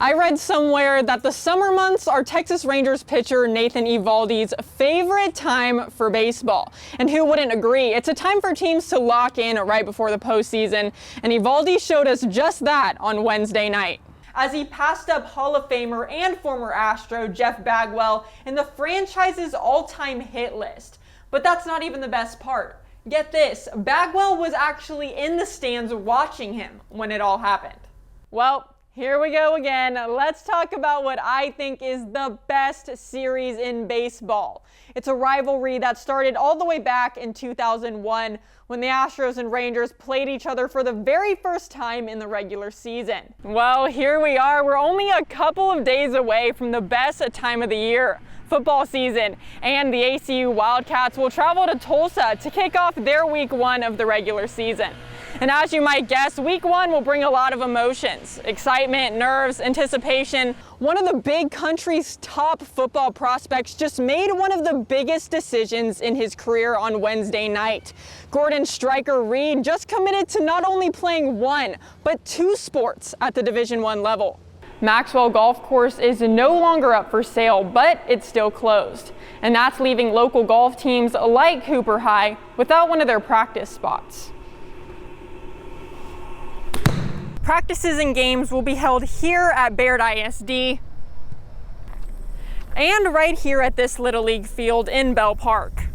I read somewhere that the summer months are Texas Rangers pitcher Nathan Eovaldi's favorite time for baseball. And who wouldn't agree? It's a time for teams to lock in right before the postseason, and Eovaldi showed us just that on Wednesday night, as he passed up Hall of Famer and former Astro Jeff Bagwell in the franchise's all-time hit list. But that's not even the best part. Get this, Bagwell was actually in the stands watching him when it all happened. Well, here we go again. Let's talk about what I think is the best series in baseball. It's a rivalry that started all the way back in 2001 when the Astros and Rangers played each other for the very first time in the regular season. Well, here we are. We're only a couple of days away from the best time of the year, football season, and the ACU Wildcats will travel to Tulsa to kick off their week 1 of the regular season. And as you might guess, week 1 will bring a lot of emotions, excitement, nerves, anticipation. One of the big country's top football prospects just made one of the biggest decisions in his career on Wednesday night. Gordon Striker Reed just committed to not only playing 1, but 2 sports at the Division I level. Maxwell Golf Course is no longer up for sale, but it's still closed. And that's leaving local golf teams like Cooper High without one of their practice spots. Practices and games will be held here at Baird ISD and right here at this Little League field in Bell Park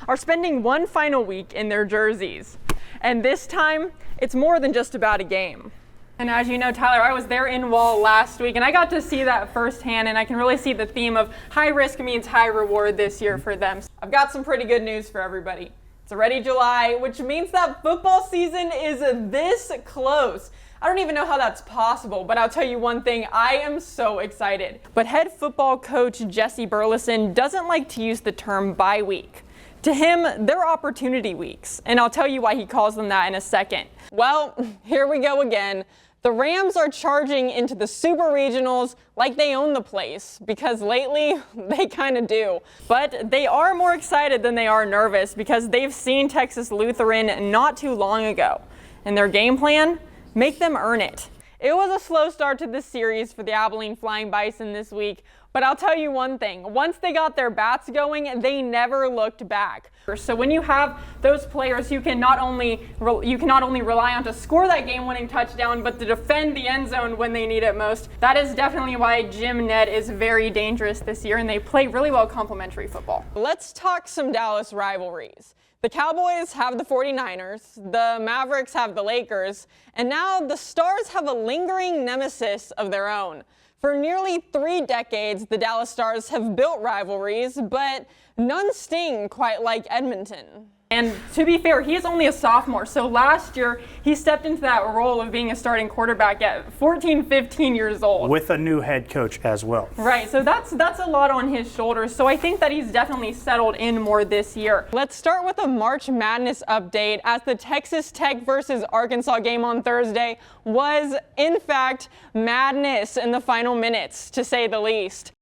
are spending one final week in their jerseys. And this time, it's more than just about a game. And as you know, Tyler, I was there in Wall last week and I got to see that firsthand, and I can really see the theme of high risk means high reward this year for them. I've got some pretty good news for everybody. It's already July, which means that football season is this close. I don't even know how that's possible, but I'll tell you one thing, I am so excited. But head football coach Jesse Burleson doesn't like to use the term bye week. To him, they're opportunity weeks, and I'll tell you why he calls them that in a second. Well, here we go again. The Rams are charging into the Super Regionals like they own the place, because lately they kind of do. But they are more excited than they are nervous because they've seen Texas Lutheran not too long ago. And their game plan? Make them earn it. It was a slow start to this series for the Abilene Flying Bison this week, but I'll tell you one thing, once they got their bats going, they never looked back. So when you have those players you can not only rely on to score that game-winning touchdown, but to defend the end zone when they need it most, that is definitely why Jim Ned is very dangerous this year, and they play really well complementary football. Let's talk some Dallas rivalries. The Cowboys have the 49ers, the Mavericks have the Lakers, and now the Stars have a lingering nemesis of their own. For nearly 3 decades, the Dallas Stars have built rivalries, but none sting quite like Edmonton. And to be fair, he is only a sophomore, so last year he stepped into that role of being a starting quarterback at 14, 15 years old. With a new head coach as well. Right, so that's a lot on his shoulders, so I think that he's definitely settled in more this year. Let's start with a March Madness update, as the Texas Tech versus Arkansas game on Thursday was, in fact, madness in the final minutes, to say the least.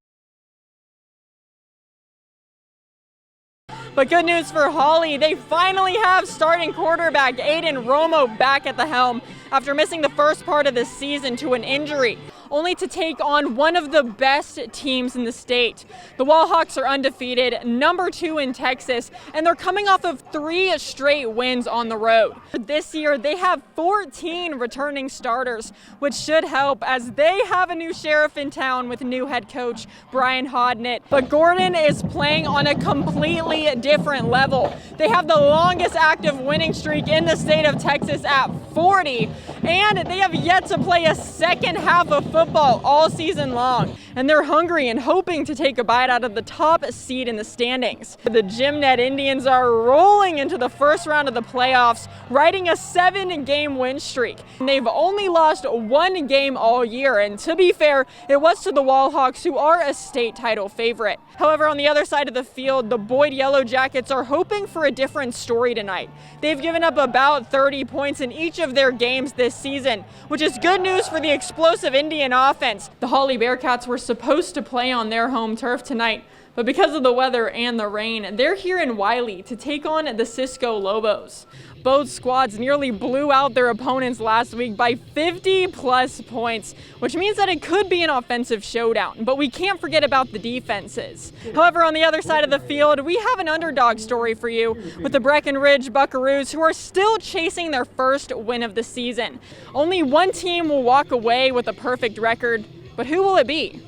But good news for Holly, they finally have starting quarterback Aiden Romo back at the helm after missing the first part of the season to an injury, only to take on one of the best teams in the state. The Wallhawks are undefeated, #2 in Texas, and they're coming off of 3 straight wins on the road. This year, they have 14 returning starters, which should help as they have a new sheriff in town with new head coach Brian Hodnett. But Gordon is playing on a completely different level. They have the longest active winning streak in the state of Texas at 40, and they have yet to play a second half of football all season long. And they're hungry and hoping to take a bite out of the top seed in the standings. The Jim Ned Indians are rolling into the first round of the playoffs, riding a 7-game win streak. And they've only lost 1 game all year, and to be fair, it was to the Wallhawks, who are a state title favorite. However, on the other side of the field, the Boyd Yellow Jackets are hoping for a different story tonight. They've given up about 30 points in each of their games this season, which is good news for the explosive Indian offense. The Holly Bearcats were supposed to play on their home turf tonight, But because of the weather and the rain, they're here in Wiley to take on the Cisco Lobos. Both squads nearly blew out their opponents last week by 50-plus points, which means that it could be an offensive showdown, but we can't forget about the defenses. However, on the other side of the field, we have an underdog story for you with the Breckenridge Buckaroos, who are still chasing their first win of the season. Only one team will walk away with a perfect record, but who will it be?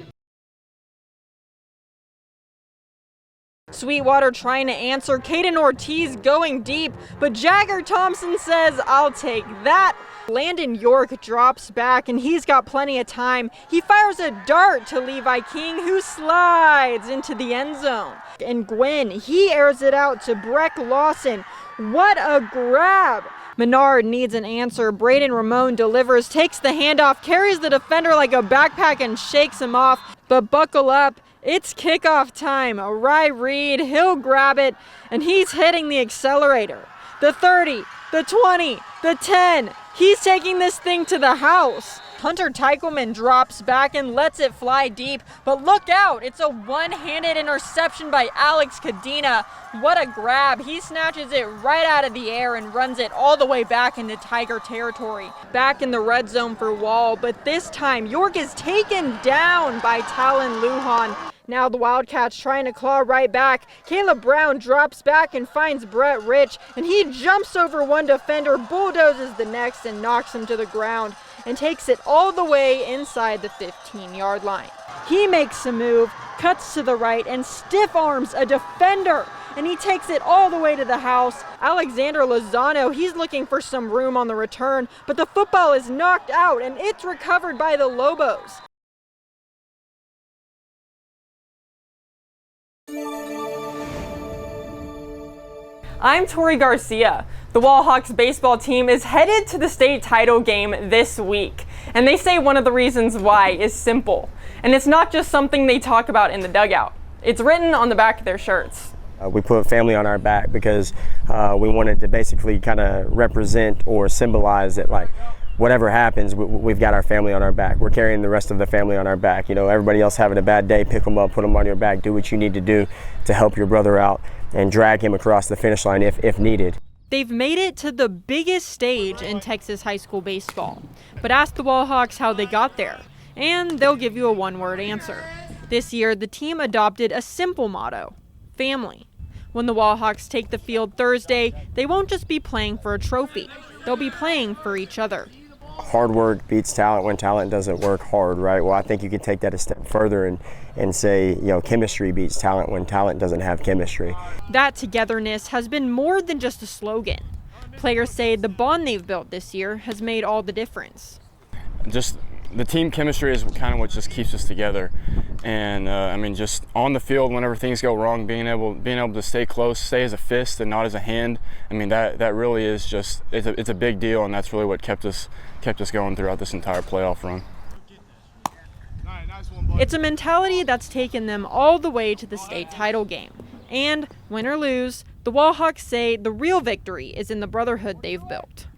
Sweetwater trying to answer, Caden Ortiz going deep, but Jagger Thompson says, "I'll take that." Landon York drops back, and he's got plenty of time. He fires a dart to Levi King, who slides into the end zone. And Gwynn, he airs it out to Breck Lawson. What a grab! Menard needs an answer. Braden Ramon delivers, takes the handoff, carries the defender like a backpack and shakes him off. But buckle up, it's kickoff time. Rye Reed, he'll grab it, and he's hitting the accelerator. The 30, the 20, the 10. He's taking this thing to the house. Hunter Teichelman drops back and lets it fly deep, but look out, it's a one-handed interception by Alex Cadena. What a grab. He snatches it right out of the air and runs it all the way back into Tiger territory. Back in the red zone for Wall, but this time York is taken down by Talon Lujan. Now the Wildcats trying to claw right back. Caleb Brown drops back and finds Brett Rich, and he jumps over one defender, bulldozes the next, and knocks him to the ground, and takes it all the way inside the 15-yard line. He makes a move, cuts to the right, and stiff arms a defender, and he takes it all the way to the house. Alexander Lozano, he's looking for some room on the return, but the football is knocked out, and it's recovered by the Lobos. I'm Tori Garcia. The Wallhawks baseball team is headed to the state title game this week, and they say one of the reasons why is simple. And it's not just something they talk about in the dugout. It's written on the back of their shirts. We put family on our back because we wanted to basically kind of represent or symbolize that, like, whatever happens, we've got our family on our back. We're carrying the rest of the family on our back. You know, everybody else having a bad day, pick them up, put them on your back, do what you need to do to help your brother out and drag him across the finish line if needed. They've made it to the biggest stage in Texas high school baseball. But ask the Wallhawks how they got there, and they'll give you a one-word answer. This year, the team adopted a simple motto: family. When the Wallhawks take the field Thursday, they won't just be playing for a trophy. They'll be playing for each other. Hard work beats talent when talent doesn't work hard, right? Well, I think you can take that a step further and say, you know, chemistry beats talent when talent doesn't have chemistry. That togetherness has been more than just a slogan. Players say the bond they've built this year has made all the difference. Just the team chemistry is kind of what just keeps us together. And I mean, just on the field, whenever things go wrong, being able to stay close, stay as a fist and not as a hand. I mean, that really is just, it's a big deal, and that's really what kept us going throughout this entire playoff run. It's a mentality that's taken them all the way to the state title game. And win or lose, the Wallhawks say the real victory is in the brotherhood they've built.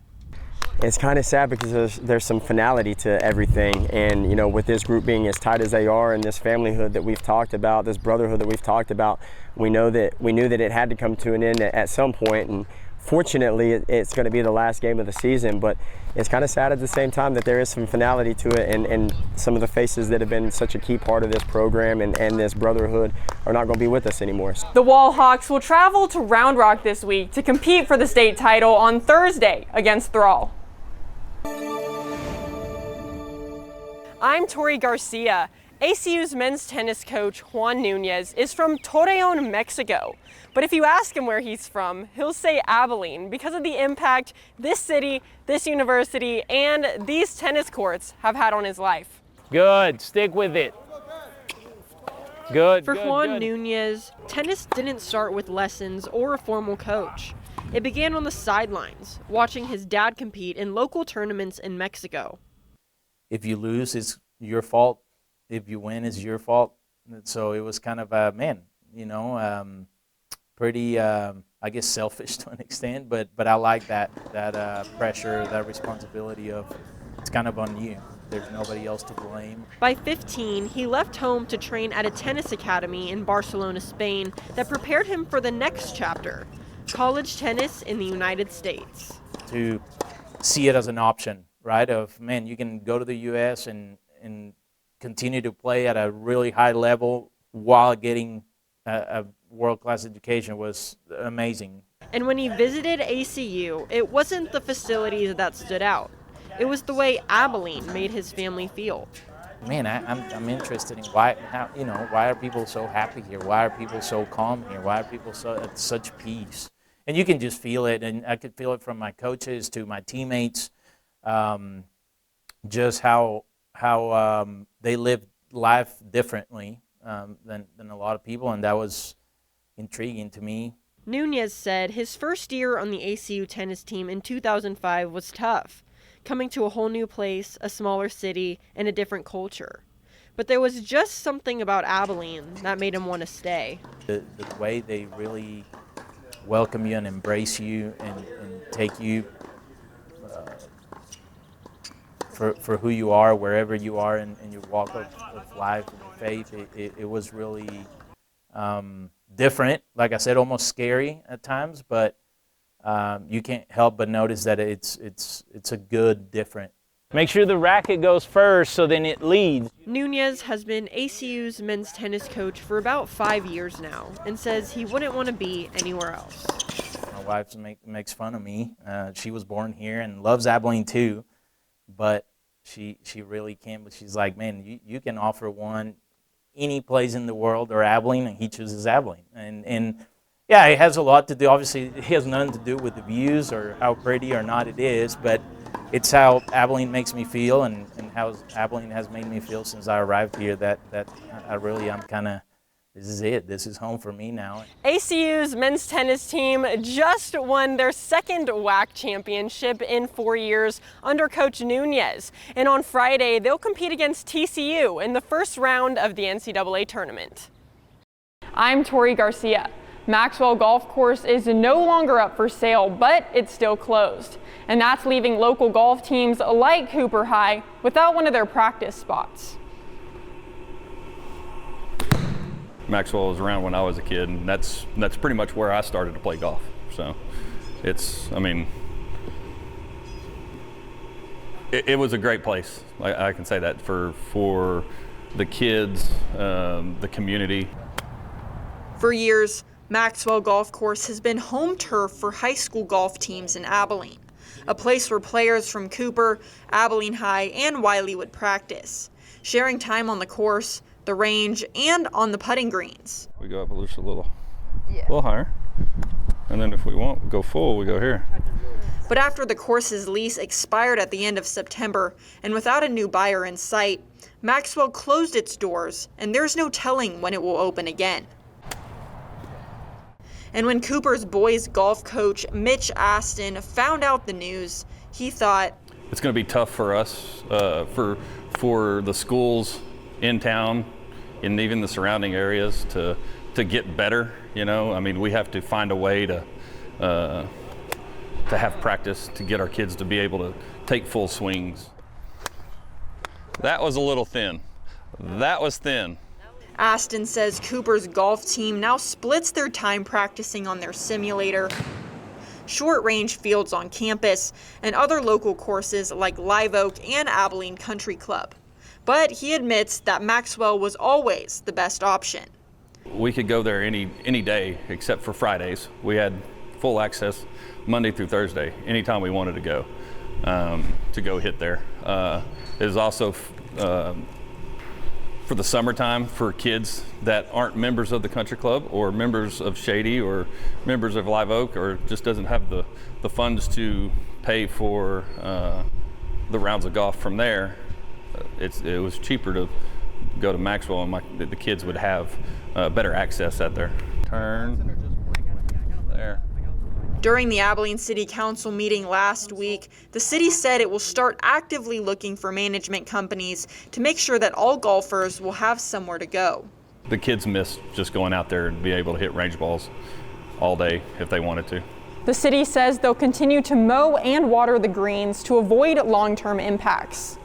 It's kind of sad because there's some finality to everything, and you know, with this group being as tight as they are, and this familyhood that we've talked about, this brotherhood that we've talked about, we knew that it had to come to an end at some point, and fortunately it's going to be the last game of the season. But it's kind of sad at the same time that there is some finality to it, and some of the faces that have been such a key part of this program and this brotherhood are not going to be with us anymore. The Wallhawks will travel to Round Rock this week to compete for the state title on Thursday against Thrall. I'm Tori Garcia. ACU's men's tennis coach, Juan Nunez, is from Torreon, Mexico. But if you ask him where he's from, he'll say Abilene because of the impact this city, this university, and these tennis courts have had on his life. Good, stick with it. Good. For Juan Nunez, tennis didn't start with lessons or a formal coach. It began on the sidelines, watching his dad compete in local tournaments in Mexico. If you lose, it's your fault. If you win, it's your fault. So it was kind of pretty, I guess, selfish to an extent. But I like that pressure, that responsibility of it's kind of on you. there's nobody else to blame. By 15, he left home to train at a tennis academy in Barcelona, Spain, that prepared him for the next chapter, college tennis in the United States. To see it as an option, right? Of, man, you can go to the U.S. and continue to play at a really high level while getting a world-class education was amazing. And when he visited ACU, it wasn't the facilities that stood out. It was the way Abilene made his family feel. Man, I'm interested in why are people so happy here? Why are people so calm here? Why are people so at such peace? And you can just feel it, and I could feel it from my coaches to my teammates, just how they live life differently than a lot of people, and that was intriguing to me. Nunez said his first year on the ACU tennis team in 2005 was tough, coming to a whole new place, a smaller city, and a different culture. But there was just something about Abilene that made him want to stay. The way they really welcome you and embrace you and take you for who you are, wherever you are in your walk of life and your faith, it was really different. Like I said, almost scary at times, but you can't help but notice that it's a good different. Make sure the racket goes first so then it leads. Nunez has been ACU's men's tennis coach for about 5 years now and says he wouldn't want to be anywhere else. My wife makes fun of me. She was born here and loves Abilene too, but she really can't. But she's like, man, you can offer one any place in the world or Abilene, and he chooses Abilene. And yeah, it has a lot to do. Obviously, it has nothing to do with the views or how pretty or not it is, but it's how Abilene makes me feel and how Abilene has made me feel since I arrived here, that I'm kind of, this is it. This is home for me now. ACU's men's tennis team just won their second WAC championship in 4 years under Coach Nunez. And on Friday, they'll compete against TCU in the first round of the NCAA tournament. I'm Tori Garcia. Maxwell Golf Course is no longer up for sale, but it's still closed. And that's leaving local golf teams like Cooper High without one of their practice spots. Maxwell was around when I was a kid, and that's pretty much where I started to play golf. So it was a great place. I can say that for the kids, the community. For years, Maxwell Golf Course has been home turf for high school golf teams in Abilene, a place where players from Cooper, Abilene High, and Wiley would practice, sharing time on the course, the range, and on the putting greens. We go up just a little higher, and then if we want, we go full, we go here. But after the course's lease expired at the end of September, and without a new buyer in sight, Maxwell closed its doors, and there's no telling when it will open again. And when Cooper's boys golf coach, Mitch Aston, found out the news, he thought, it's going to be tough for us, for the schools in town and even the surrounding areas to get better. We have to find a way to have practice to get our kids to be able to take full swings. That was a little thin. That was thin. Aston says Cooper's golf team now splits their time practicing on their simulator, short-range fields on campus, and other local courses like Live Oak and Abilene Country Club. But he admits that Maxwell was always the best option. We could go there any day except for Fridays. We had full access Monday through Thursday, anytime we wanted to go hit there. It is also for the summertime for kids that aren't members of the country club or members of Shady or members of Live Oak or just doesn't have the funds to pay for the rounds of golf from there. It was cheaper to go to Maxwell, and the kids would have better access at their turn there. During the Abilene City Council meeting last week, the city said it will start actively looking for management companies to make sure that all golfers will have somewhere to go. The kids miss just going out there and be able to hit range balls all day if they wanted to. The city says they'll continue to mow and water the greens to avoid long-term impacts.